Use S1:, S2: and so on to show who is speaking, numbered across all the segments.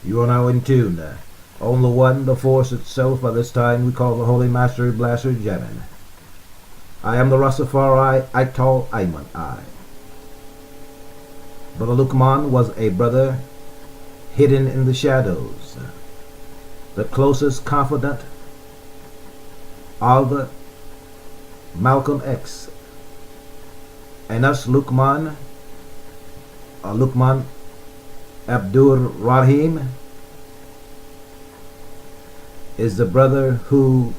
S1: You are now in tune. On the one, the force itself, by this time we call the Holy Master Blaster Jamin. I am the Rastafari, Ital Ayman I. Brother Luqman was a brother hidden in the shadows, the closest confidant of Malcom X. Anus Luqman, Luqman Abdur Rahim, is the brother who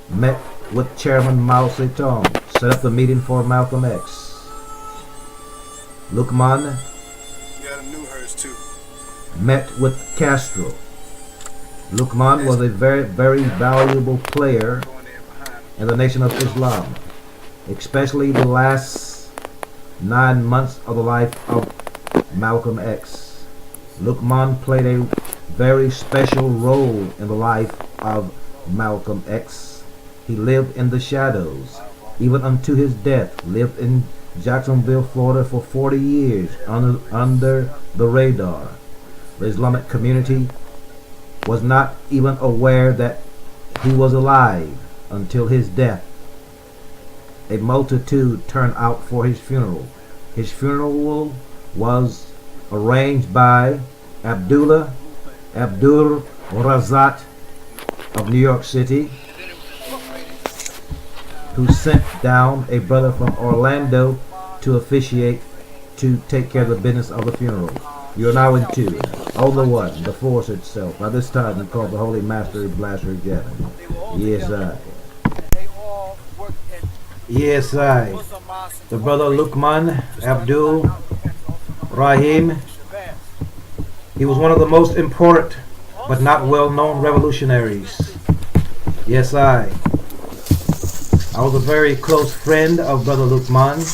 S1: met with Chairman Mao Zedong, set up the meeting for Malcom X. Luqman met with Castro. Luqman was a very, very valuable player in the Nation of Islam, especially the last 9 months of the life of Malcom X. Luqman played a very special role in the life of Malcom X. He lived in the shadows, even unto his death, lived in Jacksonville, Florida for 40 years under the radar. The Islamic community was not even aware that he was alive until his death. A multitude turned out for his funeral. His funeral was arranged by Abdul Razak of New York City, who sent down a brother from Orlando to officiate, to take care of the business of the funeral. You are now in tune. On the one, the force itself. By this time, we call the Holy Master Blaster Jamin. Yes, I. Yes, I. The brother Luqman Abdul Rahim. He was one of the most important but not well-known revolutionaries. Yes, I was a very close friend of Brother Luqman.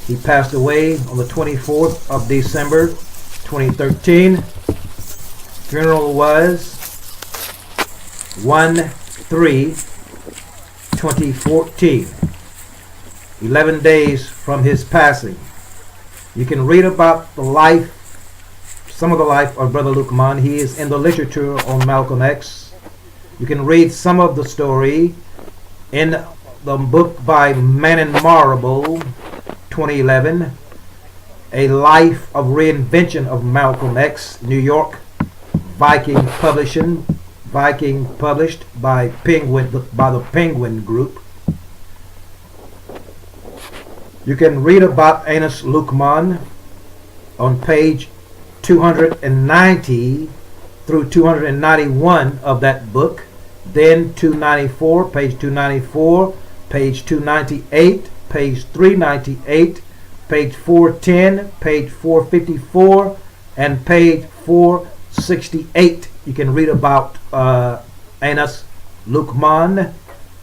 S1: He passed away on the 24th of December, 2013. Funeral was 1/3/2014. 11 days from his passing. You can read about the life, some of the life of Brother Luqman. He is in the literature on Malcom X. You can read some of the story in the book by Manin Marable, 2011, A Life of Reinvention of Malcom X, New York, Viking published by the Penguin Group. You can read about Anus Luqman on page 290 through 291 of that book. Then 294, page 294, page 298, page 398, page 410, page 454, and page 468. You can read about Anus Luqman,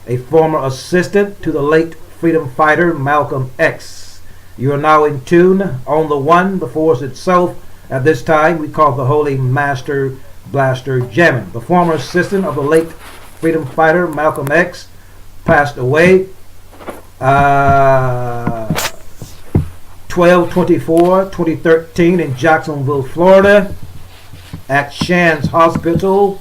S1: a former assistant to the late freedom fighter Malcom X. You are now in tune on the one, the force itself. At this time, we call the Holy Master Blaster Jamin. The former assistant of the late freedom fighter Malcom X passed away 12/24/2013 in Jacksonville, Florida, at Shands Hospital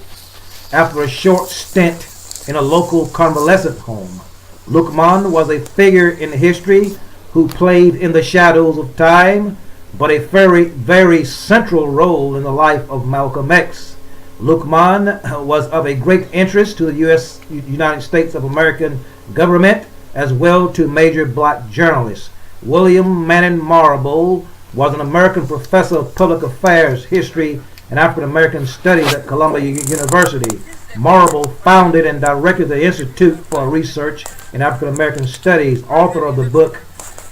S1: after a short stint in a local convalescent home. Luqman was a figure in history who played in the shadows of time, but a very, very central role in the life of Malcom X. Luqman was of a great interest to the United States of American government, as well to major black journalists. William Manin Marable was an American professor of public affairs, history, and African American studies at Columbia University. Marable founded and directed the Institute for Research in African American Studies, author of the book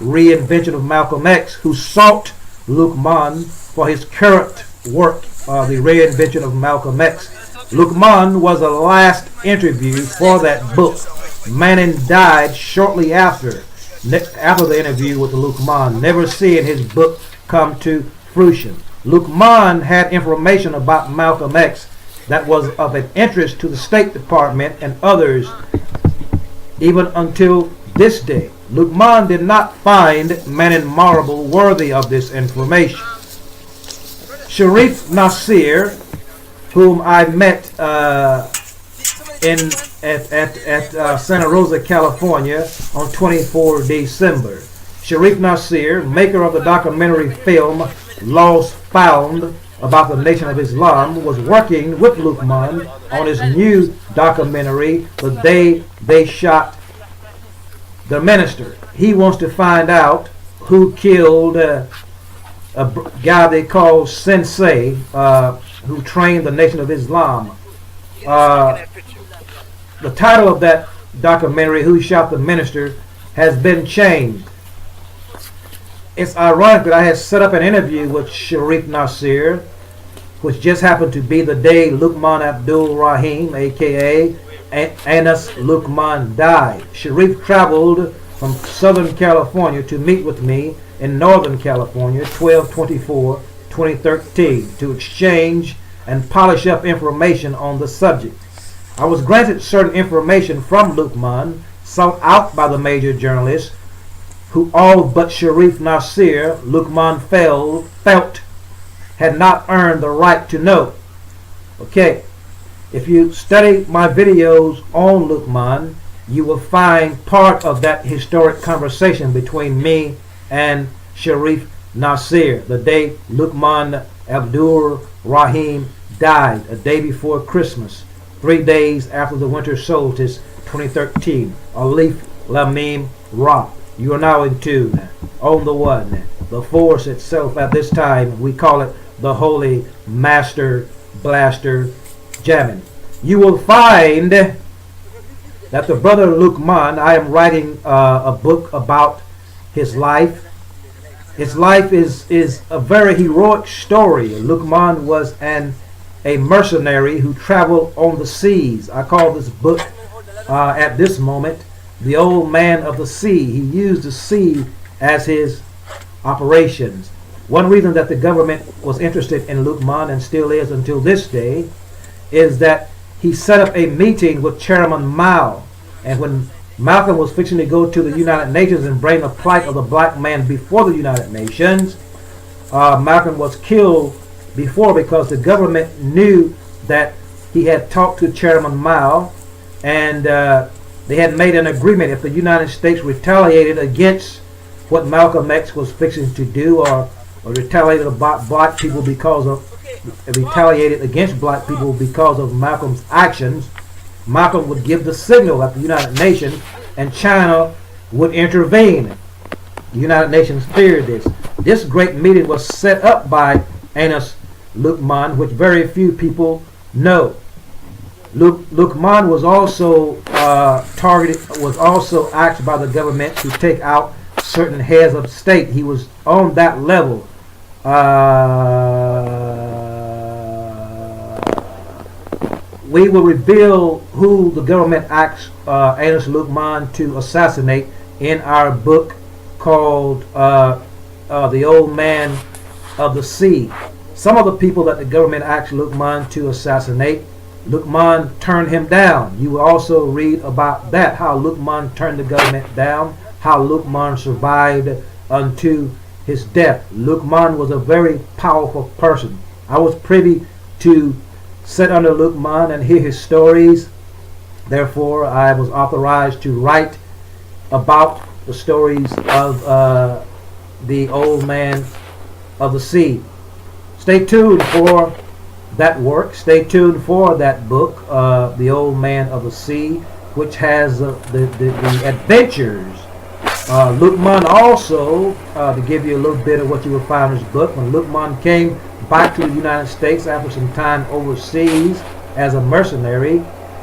S1: Reinvention of Malcom X, who sought Luqman for his current work, The Reinvention of Malcom X. Luqman was the last interview for that book. Manin died shortly after the interview with Luqman, never seeing his book come to fruition. Luqman had information about Malcom X that was of an interest to the State Department and others even until this day. Luqman did not find Manin Marable worthy of this information. Sharif Nasir, whom I met at Santa Rosa, California on 24 December. Sharif Nasir, maker of the documentary film Lost Found about the Nation of Islam, was working with Luqman on his new documentary, The Day They Shot the Minister. He wants to find out who killed a guy they call Sensei, who trained the Nation of Islam. The title of that documentary, Who Shot the Minister, has been changed. It's ironic that I had set up an interview with Sharif Nasir, which just happened to be the day Luqman Abdul Rahim, aka Anus Luqman, died. Sharif traveled from Southern California to meet with me in Northern California, 12/24/2013, to exchange and polish up information on the subject. I was granted certain information from Luqman, sought out by the major journalists, who all but Sharif Nasir, Luqman felt had not earned the right to know. Okay, if you study my videos on Luqman, you will find part of that historic conversation between me and Sharif Nasir, the day Luqman Abdul Rahim died, a day before Christmas, 3 days after the winter solstice, 2013. Alif Lamim Ra. You are now in tune on the one, the force itself. At this time, we call it the Holy Master Blaster Jamming. You will find that the brother Luqman, I am writing a book about his life. His life is a very heroic story. Luqman was a mercenary who traveled on the seas. I call this book at this moment The Old Man of the Sea. He used the sea as his operations. One reason that the government was interested in Luqman, and still is until this day, is that he set up a meeting with Chairman Mao. And when Malcolm was fixing to go to the United Nations and bring the plight of the black man before the United Nations, Malcolm was killed before, because the government knew that he had talked to Chairman Mao, and they had made an agreement if the United States retaliated against what Malcom X was fixing to do, or retaliated against black people because of Malcolm's actions, Malcolm would give the signal at the United Nations, and China would intervene. The United Nations feared this. This great meeting was set up by Anus Luqman, which very few people know. Luqman was also asked by the government to take out certain heads of state. He was on that level. We will reveal who the government asked Anus Luqman to assassinate in our book called The Old Man of the Sea. Some of the people that the government asked Luqman to assassinate, Luqman turned him down. You will also read about that, how Luqman turned the government down, how Luqman survived unto his death. Luqman was a very powerful person. I was privy to sit under Luqman and hear his stories. Therefore, I was authorized to write about the stories of the Old Man of the Sea. Stay tuned for that work. Stay tuned for that book, The Old Man of the Sea, which has the adventures. Luqman also, to give you a little bit of what you will find in his book, when Luqman came back to the United States after some time overseas as a mercenary,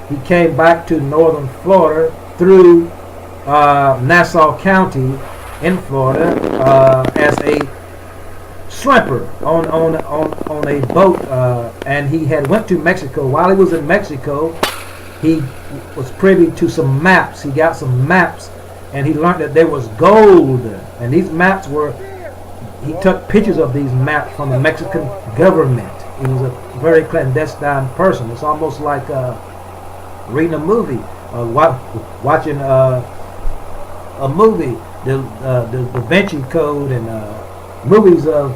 S1: he came back to northern Florida through Nassau County in Florida as a shrimper on a boat, and he had went to Mexico. While he was in Mexico, he was privy to some maps. He got some maps, and he learned that there was gold, and these maps were, he took pictures of these maps from the Mexican government. He was a very clandestine person. It's almost like reading a movie, watching a movie, the Da Vinci Code, and movies of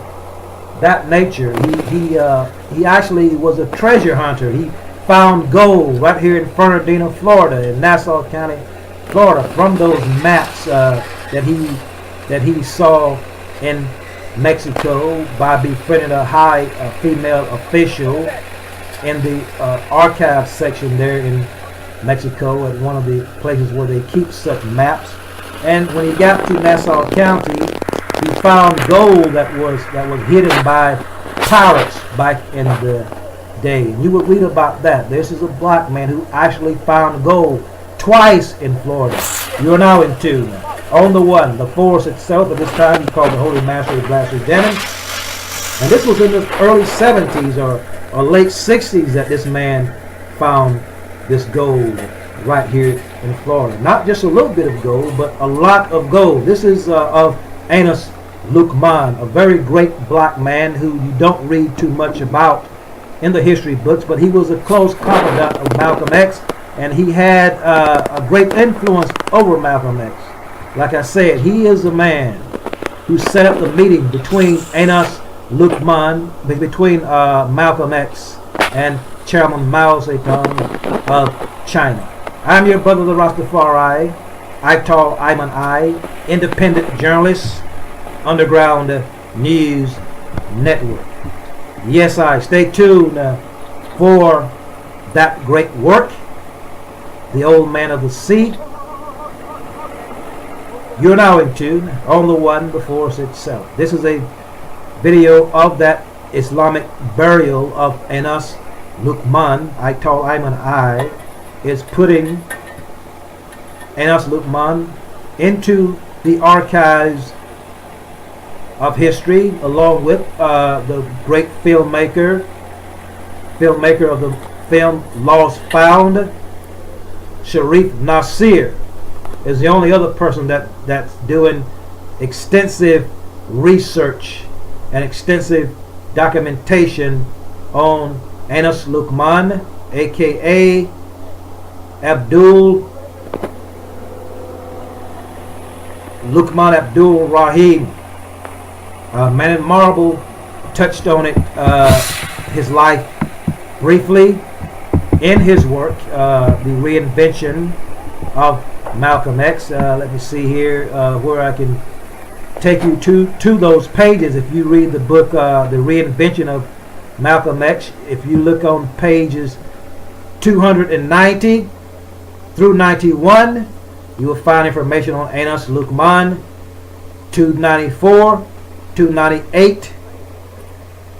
S1: that nature. He actually was a treasure hunter. He found gold right here in Fernandina, Florida, in Nassau County, Florida, from those maps that he saw in Mexico by befriending a high female official in the archive section there in Mexico, at one of the places where they keep such maps. And when he got to Nassau County, he found gold that was hidden by pirates back in the day. And you would read about that. This is a black man who actually found gold twice in Florida. You are now in tune. On the one, the forest itself, at this time he called the Holy Master of Glasser Denim. And this was in the early 70s or late 60s that this man found this gold right here in Florida. Not just a little bit of gold, but a lot of gold. This is of Anus Luqman, a very great black man who you don't read too much about in the history books, but he was a close confidant of Malcom X, and he had a great influence over Malcom X. Like I said, he is the man who set up the meeting between Anus Luqman, between Malcom X and Chairman Mao Zedong of China. I'm your brother, the Rastafari, Ital Ayman I, independent journalist, Underground News Network. Yes, I stay tuned for that great work, The Old Man of the Sea. You're now in tune on the one, the force itself. This is a video of that Islamic burial of Anus Luqman. Ital Ayman I is putting Anus Luqman into the archives of history, along with the great filmmaker of the film Lost Found, Sharif Nasir, is the only other person that's doing extensive research and extensive documentation on Anus Luqman, aka Luqman Abdul Rahim. Man in Marble touched on it, his life briefly in his work, the reinvention of Malcom X. Let me see here where I can take you to those pages. If you read the book, The Reinvention of Malcom X, if you look on pages 290 through 91, you will find information on Anus Luqman. 294, 298,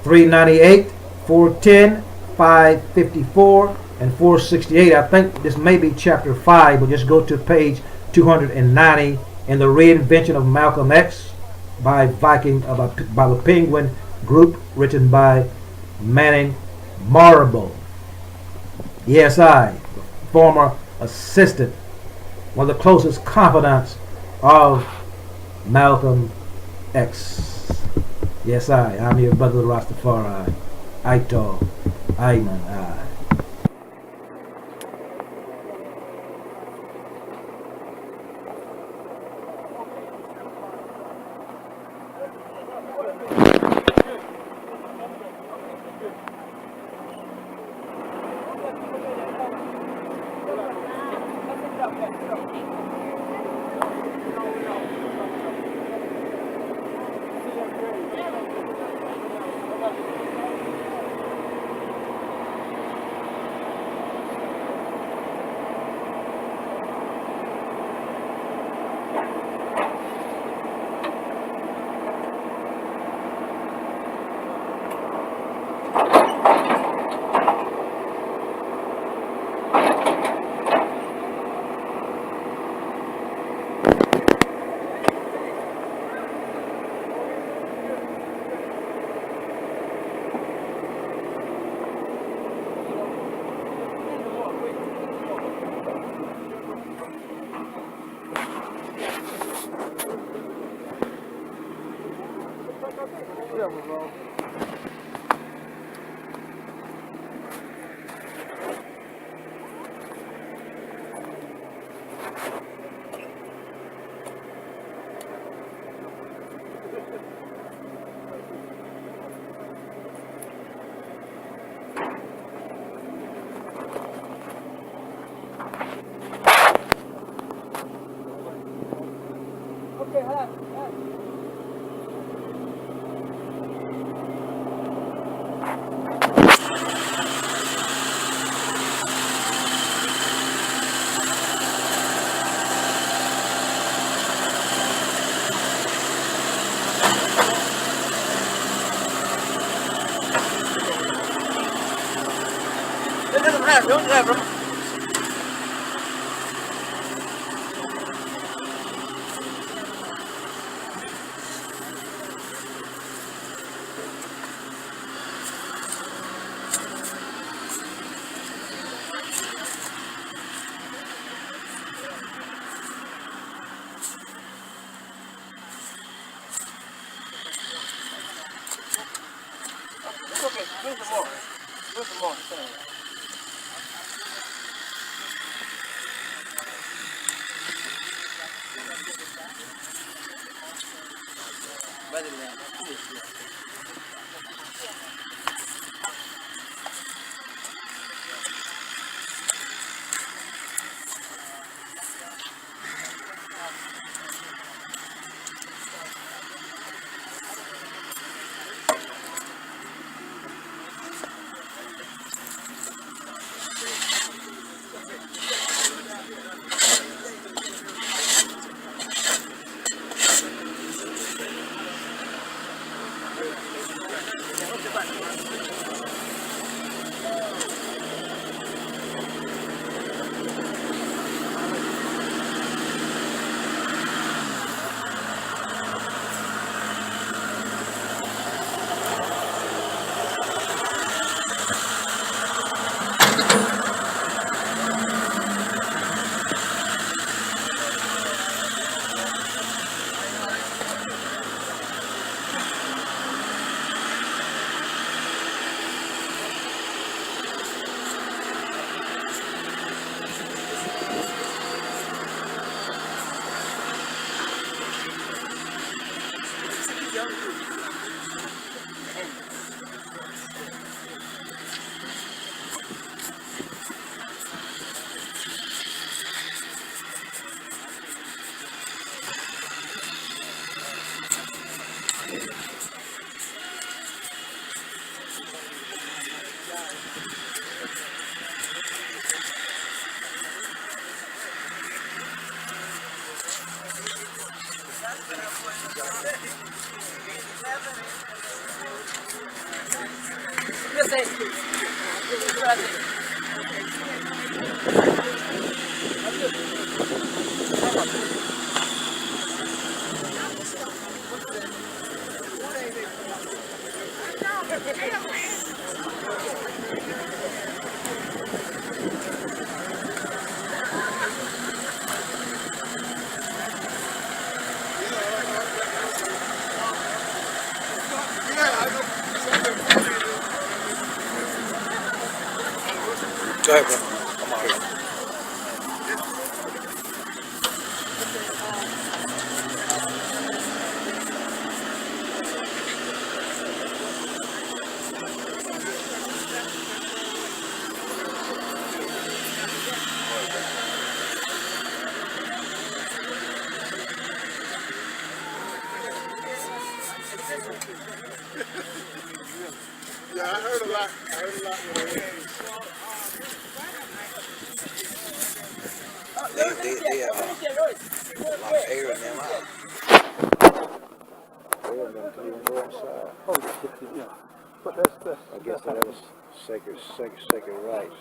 S1: 398, 410, 554, and 468. I think this may be chapter 5, but just go to page 290 in the Reinvention of Malcom X by the Penguin Group, written by Manning Marble. Yes, I, former assistant, one of the closest confidants of Malcom X. Yes, I'm your brother Rastafari, Ital Ayman I.
S2: Don't have them. Okay, do some more. Do some more.
S3: Go ahead, bro. I'm all right.
S4: Yeah, I heard a lot.
S3: They have a lot of air in them out. They don't even go inside.
S4: Oh, yeah. But that's
S3: I guess that was sacred rights.